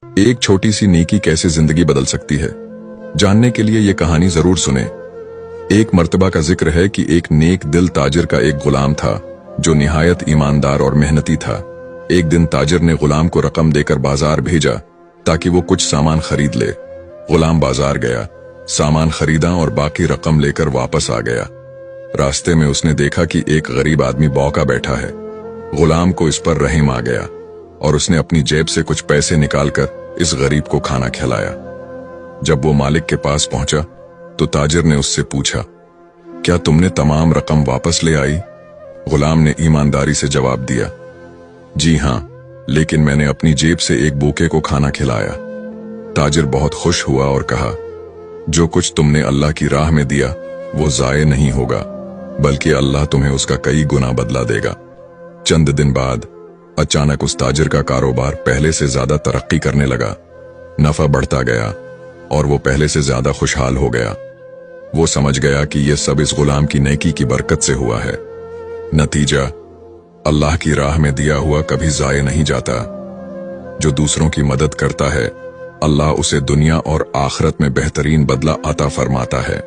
एक छोटी सी नेकी कैसे जिंदगी बदल सकती है, जानने के लिए ये कहानी जरूर सुने। एक मर्तबा का जिक्र है कि एक नेक दिल ताजिर का एक गुलाम था जो निहायत ईमानदार और मेहनती था। एक दिन ताजिर ने गुलाम को रकम देकर बाजार भेजा ताकि वो कुछ सामान खरीद ले। गुलाम बाजार गया, सामान खरीदा और बाकी रकम लेकर वापस आ गया। रास्ते में उसने देखा कि एक गरीब आदमी बौका बैठा है। गुलाम को इस पर रहम आ गया और उसने अपनी जेब से कुछ पैसे निकालकर इस गरीब को खाना खिलाया। जब वो मालिक के पास पहुंचा तो ताजिर ने उससे पूछा, क्या तुमने तमाम रकम वापस ले आई? गुलाम ने ईमानदारी से जवाब दिया, जी हां, लेकिन मैंने अपनी जेब से एक भूखे को खाना खिलाया। ताजिर बहुत खुश हुआ और कहा, जो कुछ तुमने अल्लाह की राह में दिया वो जाये नहीं होगा, बल्कि अल्लाह तुम्हें उसका कई गुना बदला देगा। चंद दिन बाद अचानक उस ताजिर का कारोबार पहले से ज्यादा तरक्की करने लगा। नफा बढ़ता गया और वो पहले से ज्यादा खुशहाल हो गया। वो समझ गया कि ये सब इस गुलाम की नेकी की बरकत से हुआ है। नतीजा, अल्लाह की राह में दिया हुआ कभी जाये नहीं जाता। जो दूसरों की मदद करता है, अल्लाह उसे दुनिया और आखिरत में बेहतरीन बदला अता फरमाता है।